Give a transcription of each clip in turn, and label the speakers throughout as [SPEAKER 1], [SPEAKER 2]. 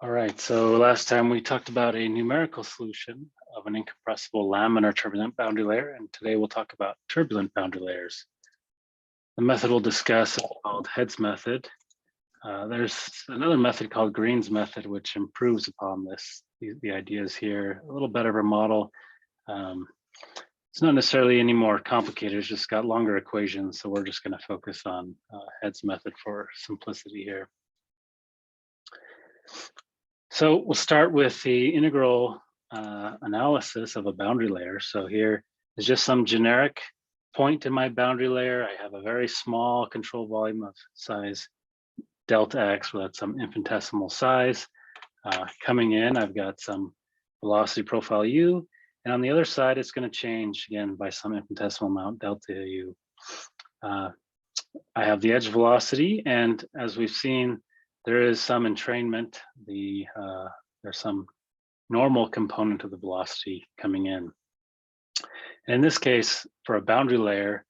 [SPEAKER 1] All right, so last time we talked about a numerical solution of an incompressible laminar turbulent boundary layer, and today we'll talk about turbulent boundary layers. The method we'll discuss is called Head's method. There's another method called Green's method, which improves upon this. The idea is here, a little better of a model. It's not necessarily any more complicated, it's just got longer equations, so we're just going to focus on Head's method for simplicity here. So we'll start with the integral analysis of a boundary layer. So here is just some generic point in my boundary layer. I have a very small control volume of size delta x, where that's some infinitesimal size. Coming in, I've got some velocity profile u, and on the other side, it's going to change again by some infinitesimal amount delta u. I have the edge velocity, and as we've seen, there is some entrainment. There's some normal component of the velocity coming in. And in this case, for a boundary layer,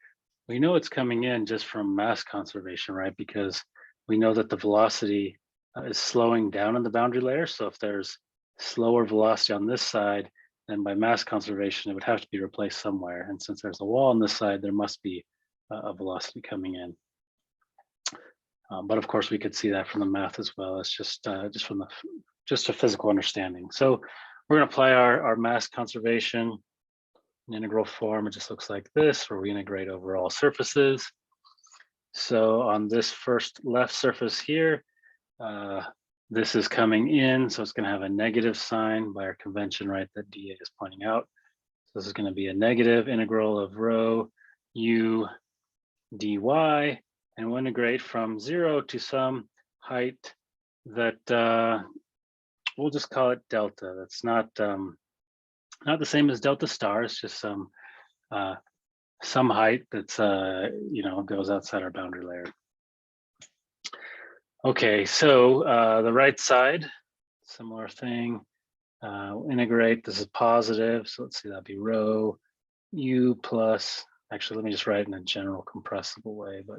[SPEAKER 1] we know it's coming in just from mass conservation, right? Because we know that the velocity is slowing down in the boundary layer. So if there's slower velocity on this side, then by mass conservation, it would have to be replaced somewhere. And since there's a wall on this side, there must be a velocity coming in. But of course, we could see that from the math as well. It's just a physical understanding. So we're going to apply our mass conservation in integral form. It just looks like this, where we integrate over all surfaces. So on this first left surface here, this is coming in, so it's going to have a negative sign by our convention, right, that dA is pointing out. So this is going to be a negative integral of rho u dy, and we'll integrate from 0 to some height that we'll just call it delta. That's not the same as delta star. It's just some height that's goes outside our boundary layer. Okay, so the right side, similar thing. We'll integrate. This is positive, so let's see, that'd be rho u plus. Actually, let me just write it in a general compressible way, but.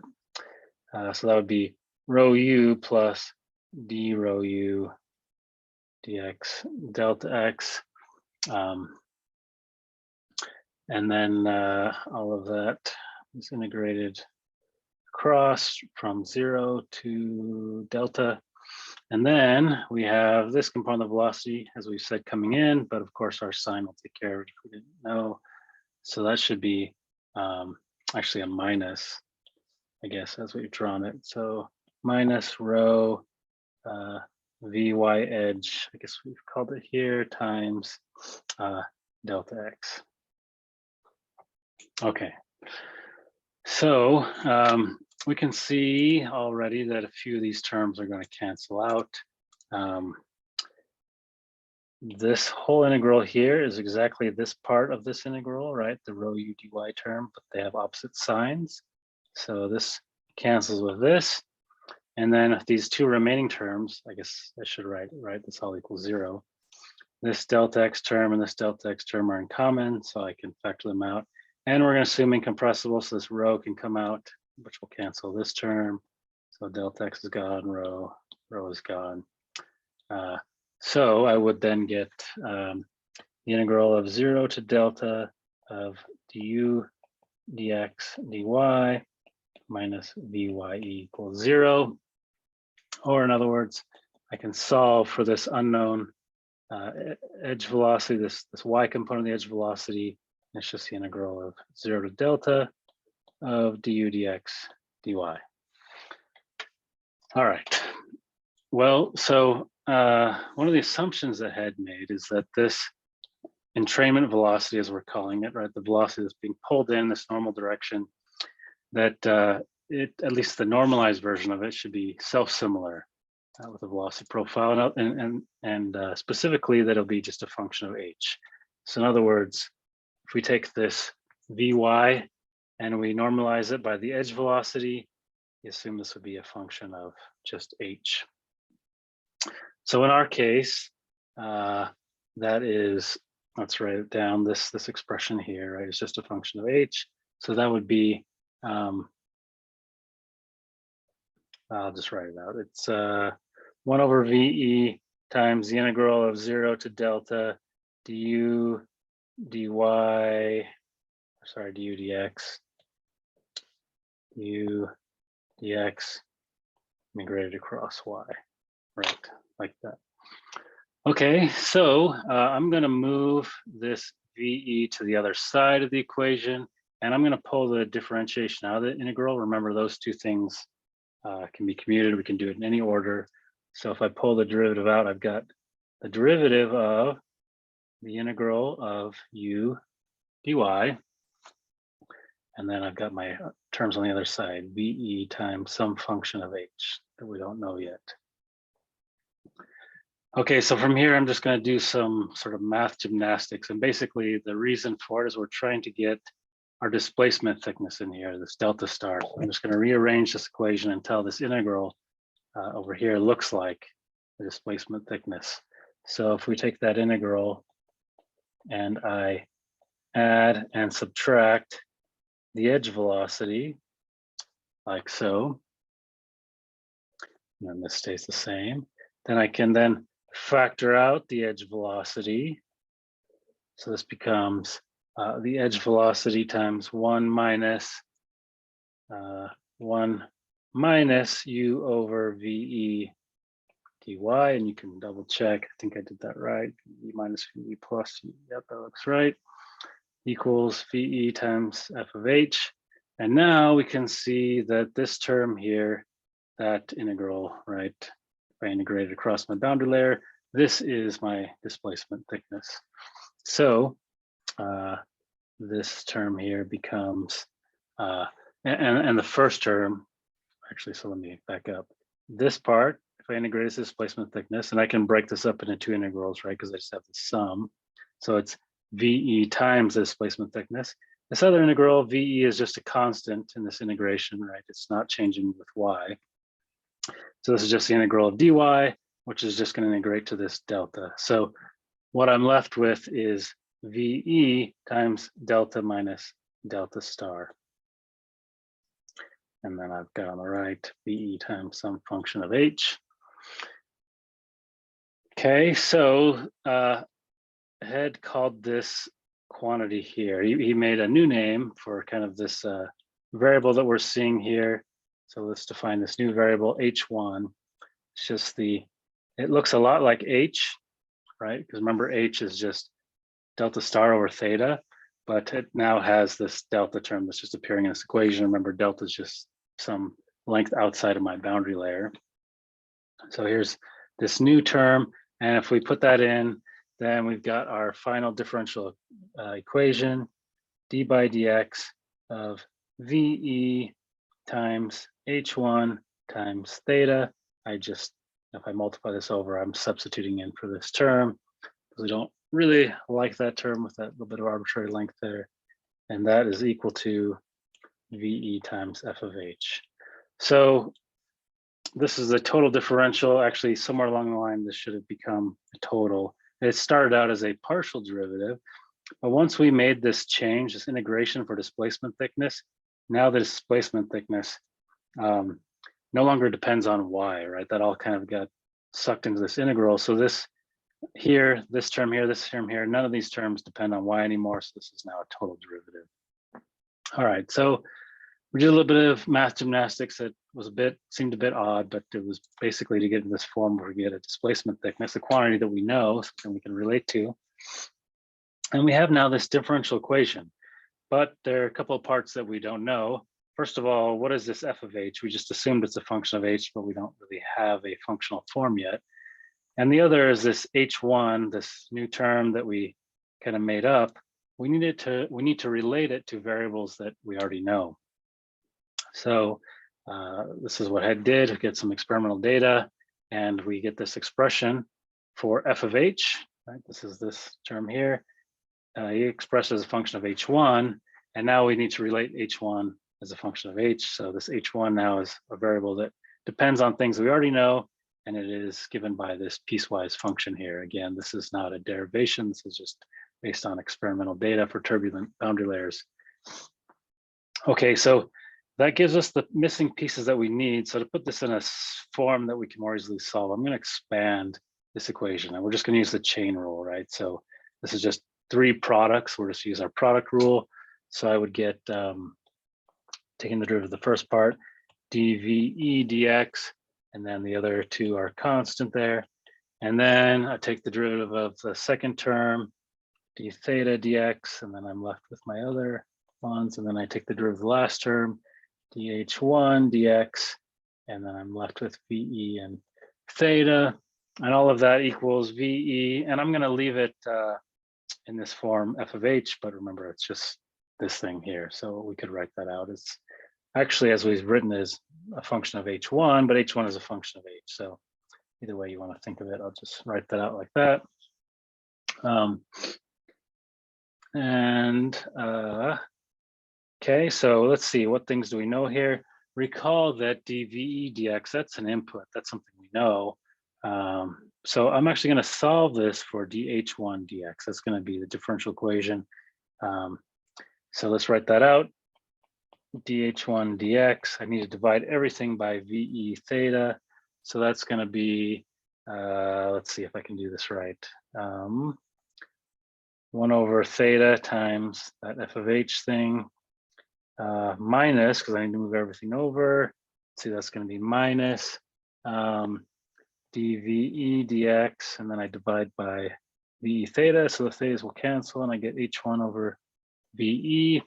[SPEAKER 1] So that would be rho u plus d rho u dx delta x. And then all of that is integrated across from 0 to delta. And then we have this component of velocity, as we said, coming in, but of course our sign will take care of it if we didn't know. So that should be actually a minus, I guess, as we've drawn it. So minus rho Vy edge, I guess we've called it here, times delta x. Okay, so we can see already that a few of these terms are going to cancel out. This whole integral here is exactly this part of this integral, right? The rho u dy term, but they have opposite signs. So this cancels with this. And then these two remaining terms, I guess I should write, this all equals 0. This delta x term and this delta x term are in common, so I can factor them out. And we're going to assume incompressible, so this rho can come out, which will cancel this term. So delta x is gone, rho is gone. So I would then get the integral of 0 to delta of du dx dy minus Vy equals 0. Or in other words, I can solve for this unknown edge velocity, this y component of the edge velocity. It's just the integral of 0 to delta of du dx dy. All right. Well, so one of the assumptions that Head made is that this entrainment velocity, as we're calling it, right, the velocity that's being pulled in this normal direction, that at least the normalized version of it should be self-similar with the velocity profile, and specifically that it'll be just a function of h. So in other words, if we take this Vy and we normalize it by the edge velocity, you assume this would be a function of just h. So in our case, that is, let's write it down, this expression here, right, is just a function of h. So that would be, I'll just write it out. It's 1 over VE times the integral of 0 to delta du dy, sorry, du dx, du dx migrated across y, right, like that. Okay, so I'm going to move this VE to the other side of the equation, and I'm going to pull the differentiation out of the integral. Remember, those two things can be commuted. We can do it in any order. So if I pull the derivative out, I've got the derivative of the integral of u dy, and then I've got my terms on the other side, VE times some function of h that we don't know yet. Okay, so from here, I'm just going to do some sort of math gymnastics. And basically, the reason for it is we're trying to get our displacement thickness in here, this delta star. I'm just going to rearrange this equation until this integral over here looks like the displacement thickness. So if we take that integral and I add and subtract the edge velocity, like so, and then this stays the same, then I can then factor out the edge velocity. So this becomes the edge velocity times 1 minus u over VE dy, and you can double check. I think I did that right. VE minus VE plus, yep, that looks right, equals VE times f of h. And now we can see that this term here, that integral, right, if I integrate it across my boundary layer, this is my displacement thickness. So this term here becomes, and the first term, actually, so let me back up. This part, if I integrate this displacement thickness, and I can break this up into two integrals, right, because I just have the sum. So it's VE times the displacement thickness. This other integral, VE, is just a constant in this integration, right? It's not changing with y. So this is just the integral of dy, which is just going to integrate to this delta. So what I'm left with is VE times delta minus delta star. And then I've got on the right, VE times some function of h. Okay, so Head called this quantity here. He made a new name for kind of this variable that we're seeing here. So let's define this new variable, h1. It's just it looks a lot like h, right? Because remember, h is just delta star over theta, but it now has this delta term that's just appearing in this equation. Remember, delta is just some length outside of my boundary layer. So here's this new term, and if we put that in, then we've got our final differential equation, d by dx of VE times h1 times theta. If I multiply this over, I'm substituting in for this term, because we don't really like that term with that little bit of arbitrary length there. And that is equal to VE times f of h. So this is the total differential. Actually, somewhere along the line, this should have become a total. It started out as a partial derivative, but once we made this change, this integration for displacement thickness, now the displacement thickness no longer depends on y, right? That all kind of got sucked into this integral. So this here, this term here, this term here, none of these terms depend on y anymore. So this is now a total derivative. All right, so we did a little bit of math gymnastics that was seemed a bit odd, but it was basically to get in this form where we get a displacement thickness, a quantity that we know, something we can relate to. And we have now this differential equation, but there are a couple of parts that we don't know. First of all, what is this f of h? We just assumed it's a function of h, but we don't really have a functional form yet. And the other is this h1, this new term that we kind of made up. We need to relate it to variables that we already know. So this is what Head did, get some experimental data, and we get this expression for f of h, right? This is this term here. He expressed as a function of h1, and now we need to relate h1 as a function of h. So this h1 now is a variable that depends on things we already know, and it is given by this piecewise function here. Again, this is not a derivation. This is just based on experimental data for turbulent boundary layers. Okay, so that gives us the missing pieces that we need. So to put this in a form that we can more easily solve, I'm going to expand this equation. And we're just going to use the chain rule, right? So this is just 3 products. We'll just use our product rule. So I would get, taking the derivative of the first part, dve dx, and then the other 2 are constant there. And then I take the derivative of the second term, d theta dx, and then I'm left with my other ones. And then I take the derivative of the last term, dh1 dx, and then I'm left with ve and theta, and all of that equals ve. And I'm going to leave it in this form f of h, but remember it's just this thing here. So we could write that out as actually, as we've written, is a function of h1, but h1 is a function of h. So either way you want to think of it, I'll just write that out like that. Okay, so let's see, what things do we know here? Recall that dve dx, that's an input, that's something we know. So I'm actually going to solve this for dh1 dx. That's going to be the differential equation. So let's write that out. dh1 dx, I need to divide everything by ve theta. So that's going to be, let's see if I can do this right. 1 over theta times that f of h thing, minus, because I need to move everything over. See, that's going to be minus dve dx, and then I divide by ve theta. So the thetas will cancel, and I get h1 over ve,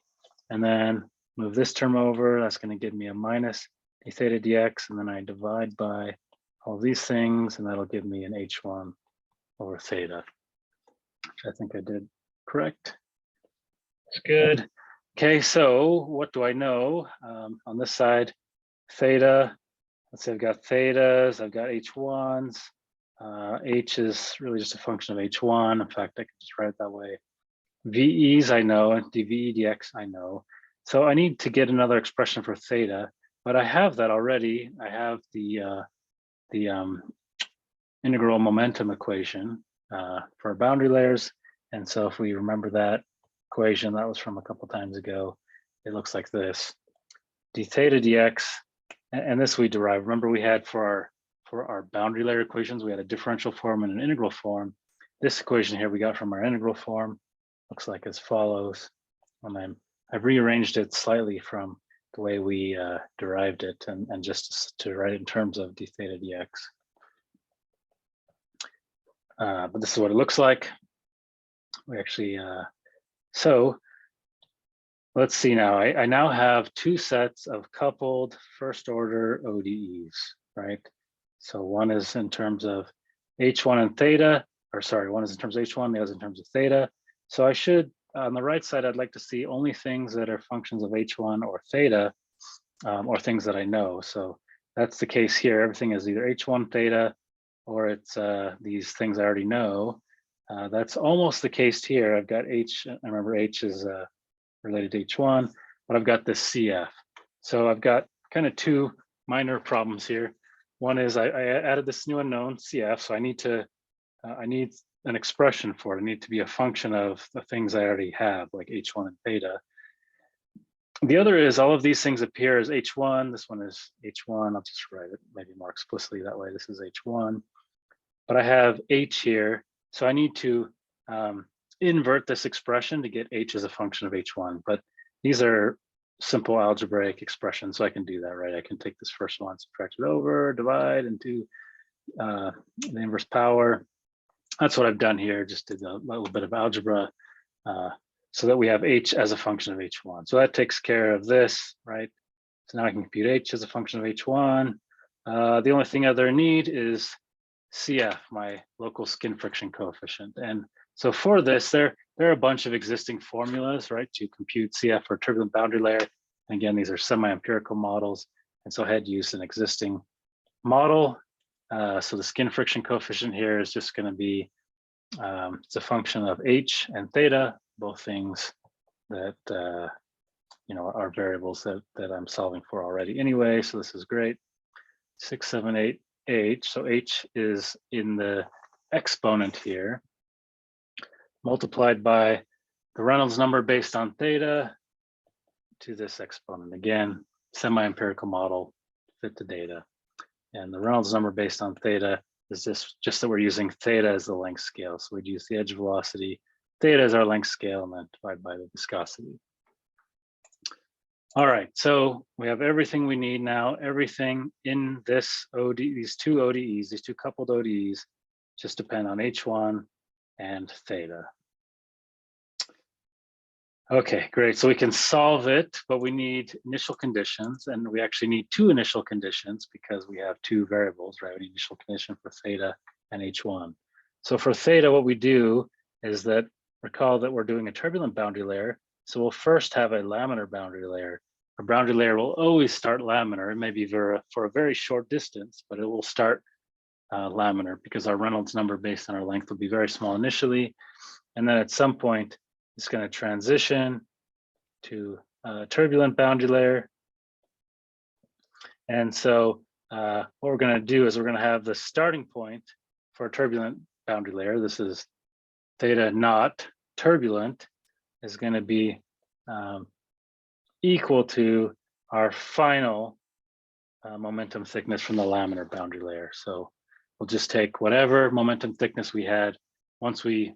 [SPEAKER 1] and then move this term over. That's going to give me a minus d theta dx, and then I divide by all these things, and that'll give me an h1 over theta, which I think I did correct. That's good. Okay, so what do I know? On this side, theta, let's say I've got thetas, I've got h1s. H is really just a function of h1. In fact, I could just write it that way. VEs I know, and dve dx I know. So I need to get another expression for theta, but I have that already. I have the integral momentum equation for boundary layers. And so if we remember that equation, that was from a couple times ago, it looks like this. D theta dx, and this we derive. Remember we had for our boundary layer equations, we had a differential form and an integral form. This equation here we got from our integral form. Looks like as follows. And then I've rearranged it slightly from the way we derived it, and just to write it in terms of d theta dx. But this is what it looks like. We actually, so let's see now. I now have 2 sets of coupled first order ODEs, right? So one is in terms of h1 and theta, or sorry, one is in terms of h1, the other is in terms of theta. So I should, on the right side, I'd like to see only things that are functions of h1 or theta, or things that I know. So that's the case here. Everything is either h1 theta, or it's these things I already know. That's almost the case here. I've got h, I remember h is related to h1, but I've got this CF. So I've got kind of 2 minor problems here. One is I added this new unknown CF, so I need to, I need an expression for it. I need to be a function of the things I already have, like h1 and theta. The other is all of these things appear as h1. This one is h1. I'll just write it maybe more explicitly that way. This is h1, but I have h here. So I need to invert this expression to get h as a function of h1. But these are simple algebraic expressions, so I can do that, right? I can take this first one, subtract it over, divide, and do the inverse power. That's what I've done here, just did a little bit of algebra so that we have h as a function of h1. So that takes care of this, right? So now I can compute h as a function of h1. The only thing I other need is CF, my local skin friction coefficient. And so for this, there are a bunch of existing formulas, right, to compute CF for turbulent boundary layer. And again, these are semi-empirical models. And so I had to use an existing model. So the skin friction coefficient here is just going to be, it's a function of h and theta, both things that, you know, are variables that I'm solving for already anyway. So this is great. 6, 7, 8. H, so h is in the exponent here, multiplied by the Reynolds number based on theta to this exponent. Again, semi-empirical model, fit the data. And the Reynolds number based on theta is just that we're using theta as the length scale. So we'd use the edge velocity, theta as our length scale, and then divide by the viscosity. All right, so we have everything we need now. Everything in this these two ODEs, these two coupled ODEs, just depend on H1 and theta. Okay, great. So we can solve it, but we need initial conditions, and we actually need two initial conditions because we have two variables, right? We need initial condition for theta and H1. So for theta, what we do is that, recall that we're doing a turbulent boundary layer. So we'll first have a laminar boundary layer. A boundary layer will always start laminar. It may be for a very short distance, but it will start laminar because our Reynolds number based on our length will be very small initially. And then at some point, it's going to transition to a turbulent boundary layer. And so what we're going to do is we're going to have the starting point for a turbulent boundary layer. This is theta naught turbulent is going to be equal to our final momentum thickness from the laminar boundary layer. So we'll just take whatever momentum thickness we had once we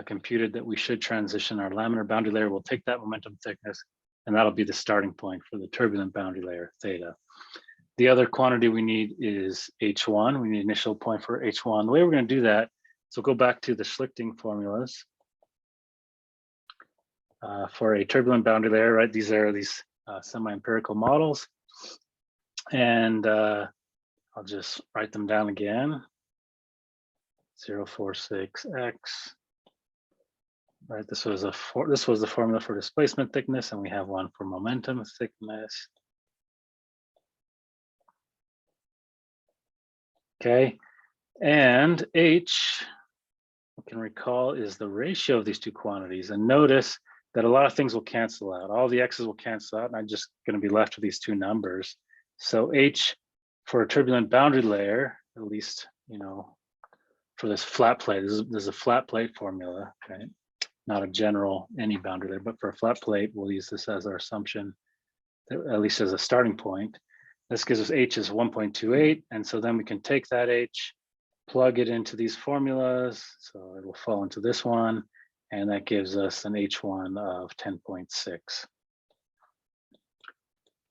[SPEAKER 1] computed that we should transition our laminar boundary layer. We'll take that momentum thickness, and that'll be the starting point for the turbulent boundary layer, theta. The other quantity we need is H1. We need initial point for H1. The way we're going to do that, so go back to the Schlichting formulas for a turbulent boundary layer, right? These are these semi-empirical models. And I'll just write them down again. 046x. Right, this was the formula for displacement thickness, and we have one for momentum thickness. Okay, and H, we can recall, is the ratio of these two quantities. And notice that a lot of things will cancel out. All the x's will cancel out, and I'm just going to be left with these two numbers. So H for a turbulent boundary layer, at least, you know, for this flat plate, this is a flat plate formula, okay? Not a general any boundary layer, but for a flat plate, we'll use this as our assumption, at least as a starting point. This gives us H is 1.28, and so then we can take that H, plug it into these formulas, so it will fall into this one, and that gives us an H1 of 10.6.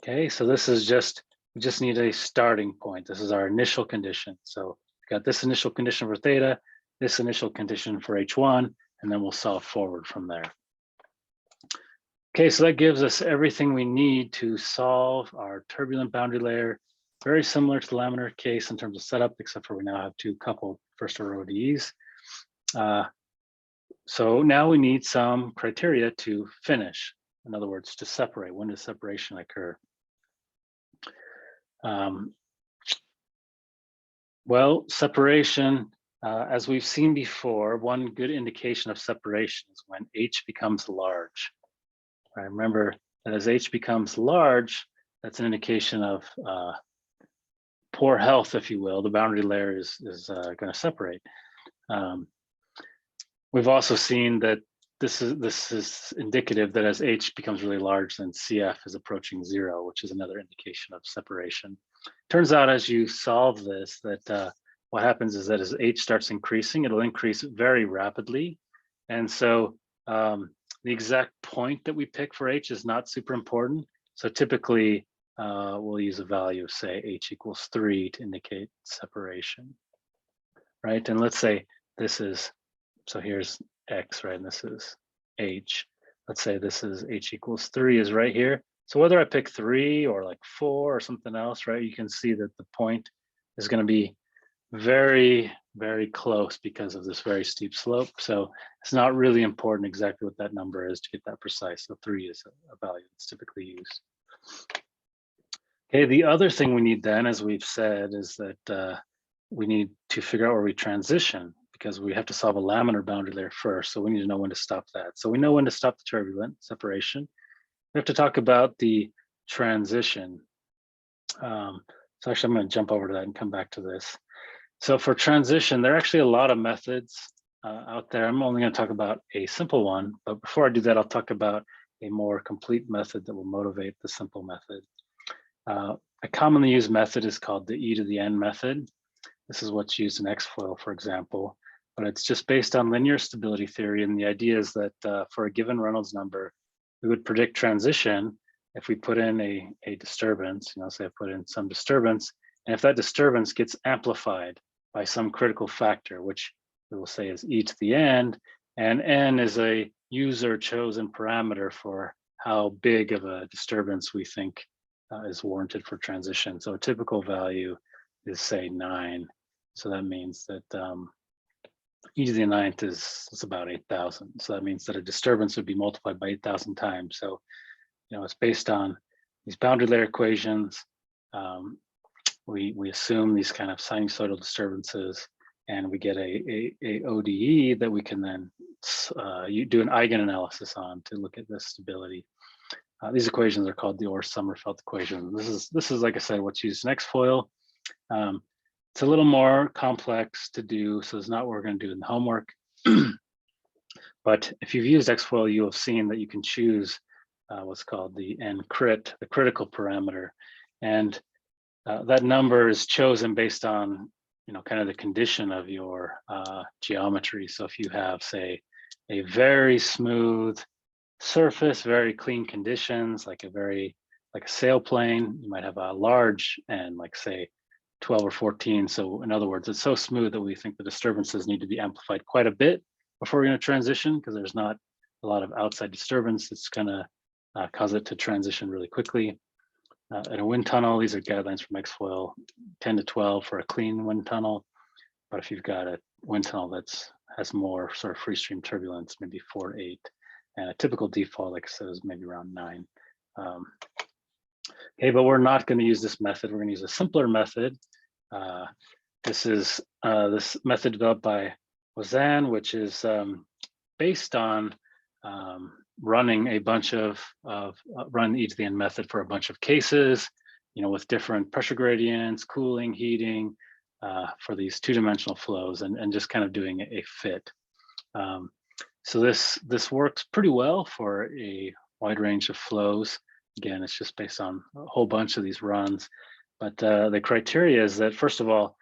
[SPEAKER 1] Okay, so this is just, we just need a starting point. This is our initial condition. So we've got this initial condition for theta, this initial condition for H1, and then we'll solve forward from there. Okay, so that gives us everything we need to solve our turbulent boundary layer. Very similar to the laminar case in terms of setup, except for we now have two coupled first order ODEs. So now we need some criteria to finish. In other words, to separate. When does separation occur? Well, separation, as we've seen before, one good indication of separation is when H becomes large. Right, remember that as H becomes large, that's an indication of poor health, if you will. The boundary layer is going to separate. We've also seen that this is indicative that as H becomes really large, then CF is approaching 0, which is another indication of separation. Turns out as you solve this, that what happens is that as H starts increasing, it'll increase very rapidly. And so the exact point that we pick for H is not super important. So typically we'll use a value of, say, H equals 3 to indicate separation, right? And let's say this is, so here's X, right? And this is H. Let's say this is H equals 3 is right here. So whether I pick 3 or like 4 or something else, right? You can see that the point is going to be very, very close because of this very steep slope. So it's not really important exactly what that number is to get that precise. So 3 is a value that's typically used. Okay, the other thing we need then, as we've said, is that we need to figure out where we transition, because we have to solve a laminar boundary layer first. So we need to know when to stop that. So we know when to stop the turbulent separation. We have to talk about the transition. So actually, I'm going to jump over to that and come back to this. So for transition, there are actually a lot of methods out there. I'm only going to talk about a simple one, but before I do that, I'll talk about a more complete method that will motivate the simple method. A commonly used method is called the e to the n method. This is what's used in X-foil, for example, but it's just based on linear stability theory. And the idea is that for a given Reynolds number, we would predict transition if we put in a disturbance, say I put in some disturbance, and if that disturbance gets amplified by some critical factor, which we will say is e to the n, and n is a user chosen parameter for how big of a disturbance we think is warranted for transition. So a typical value is, say, 9. So that means that e to the 9th is about 8,000. So that means that a disturbance would be multiplied by 8,000 times. So, it's based on these boundary layer equations. We assume these kind of sinusoidal disturbances, and we get a ODE that we can then you do an eigenanalysis on to look at this stability. These equations are called the Orr-Sommerfeld equation. This is, like I said, what's used in X-foil. It's a little more complex to do, so it's not what we're going to do in the homework. But if you've used X-foil, you'll have seen that you can choose what's called the n-crit, the critical parameter, and that number is chosen based on kind of the condition of your geometry. So if you have, say, a very smooth surface, very clean conditions, like a sailplane, you might have a large n, like say 12 or 14. So in other words, it's so smooth that we think the disturbances need to be amplified quite a bit before we're going to transition, because there's not a lot of outside disturbance that's going to cause it to transition really quickly. In a wind tunnel, these are guidelines from X-foil, 10 to 12 for a clean wind tunnel. But if you've got a wind tunnel has more sort of free stream turbulence, maybe 4 to 8. And a typical default, like I said, is maybe around 9. Okay, but we're not going to use this method. We're going to use a simpler method. This is this method developed by Wazan, which is based on running a bunch of run e to the n method for a bunch of cases, with different pressure gradients, cooling, heating, for these two-dimensional flows, and just kind of doing a fit. So this works pretty well for a wide range of flows. Again, it's just based on a whole bunch of these runs. But the criteria is that, first of all,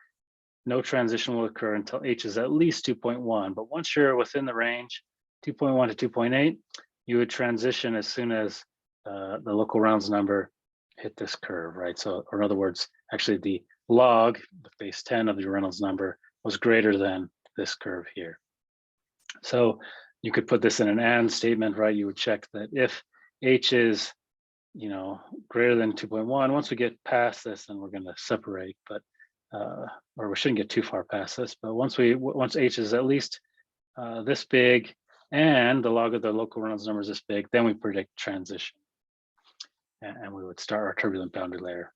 [SPEAKER 1] no transition will occur until h is at least 2.1. But once you're within the range, 2.1 to 2.8, you would transition as soon as the local Reynolds number hit this curve, right? So, or in other words, actually the log, the base 10 of the Reynolds number, was greater than this curve here. So you could put this in an and statement, right? You would check that if h is, greater than 2.1, once we get past this, then we're going to separate, but or we shouldn't get too far past this. But once h is at least this big, and the log of the local Reynolds number is this big, then we predict transition, and we would start our turbulent boundary layer.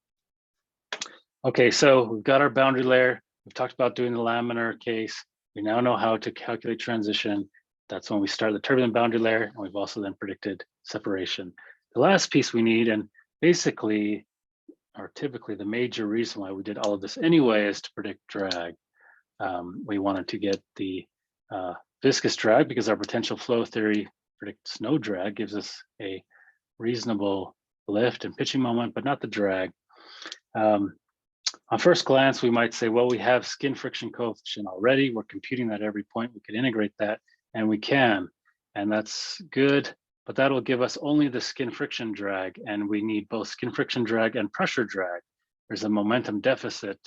[SPEAKER 1] Okay, so we've got our boundary layer. We've talked about doing the laminar case. We now know how to calculate transition. That's when we start the turbulent boundary layer, and we've also then predicted separation. The last piece we need, and basically, or typically the major reason why we did all of this anyway, is to predict drag. We wanted to get the viscous drag because our potential flow theory predicts no drag, gives us a reasonable lift and pitching moment, but not the drag. On first glance, we might say, well, we have skin friction coefficient already. We're computing that at every point. We could integrate that, and we can, and that's good, but that'll give us only the skin friction drag, and we need both skin friction drag and pressure drag. There's a momentum deficit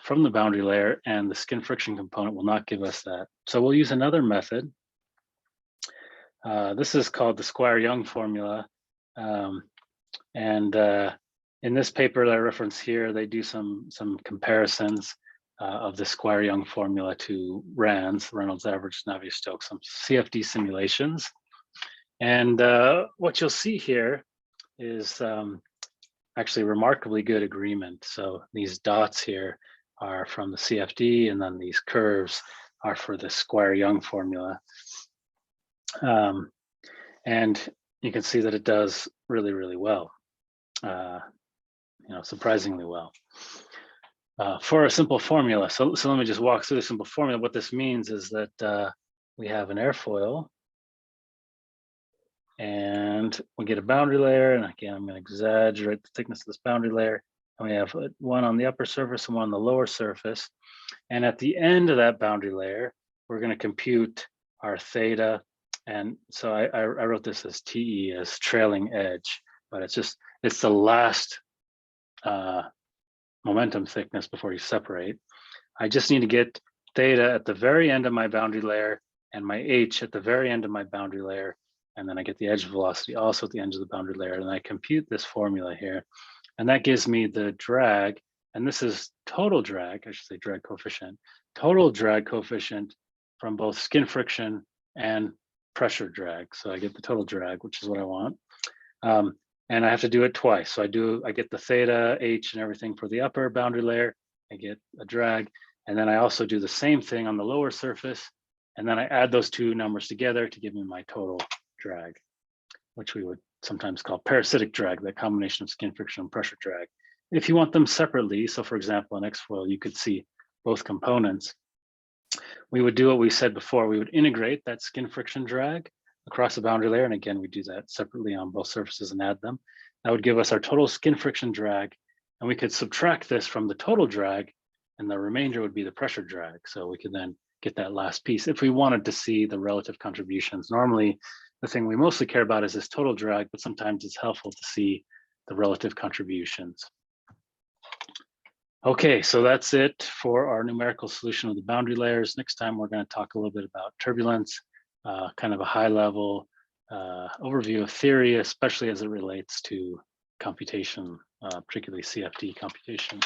[SPEAKER 1] from the boundary layer, and the skin friction component will not give us that. So we'll use another method. This is called the Squire-Young formula. In this paper that I reference here, they do some comparisons of the Squire-Young formula to RANS, Reynolds average Navier-Stokes, some CFD simulations. And what you'll see here is actually remarkably good agreement. So these dots here are from the CFD, and then these curves are for the Squire-Young formula. And you can see that it does really, really well. Surprisingly well for a simple formula. So let me just walk through the simple formula. What this means is that we have an airfoil, and we get a boundary layer. And again, I'm going to exaggerate the thickness of this boundary layer. And we have one on the upper surface and one on the lower surface. And at the end of that boundary layer, we're going to compute our theta. And so I wrote this as TE, as trailing edge, but it's the last momentum thickness before you separate. I just need to get theta at the very end of my boundary layer and my H at the very end of my boundary layer. And then I get the edge velocity also at the end of the boundary layer. And I compute this formula here. And that gives me the drag. And this is total drag, I should say drag coefficient, total drag coefficient from both skin friction and pressure drag. So I get the total drag, which is what I want. And I have to do it twice. So I get the theta, H, and everything for the upper boundary layer. I get a drag. And then I also do the same thing on the lower surface. And then I add those two numbers together to give me my total drag, which we would sometimes call parasitic drag, that combination of skin friction and pressure drag. If you want them separately, so for example, in X-Foil, you could see both components. We would do what we said before. We would integrate that skin friction drag across the boundary layer. And again, we do that separately on both surfaces and add them. That would give us our total skin friction drag. And we could subtract this from the total drag, and the remainder would be the pressure drag. So we could then get that last piece if we wanted to see the relative contributions. Normally, the thing we mostly care about is this total drag, but sometimes it's helpful to see the relative contributions. Okay, so that's it for our numerical solution of the boundary layers. Next time, we're going to talk a little bit about turbulence, kind of a high-level overview of theory, especially as it relates to computation, particularly CFD computation.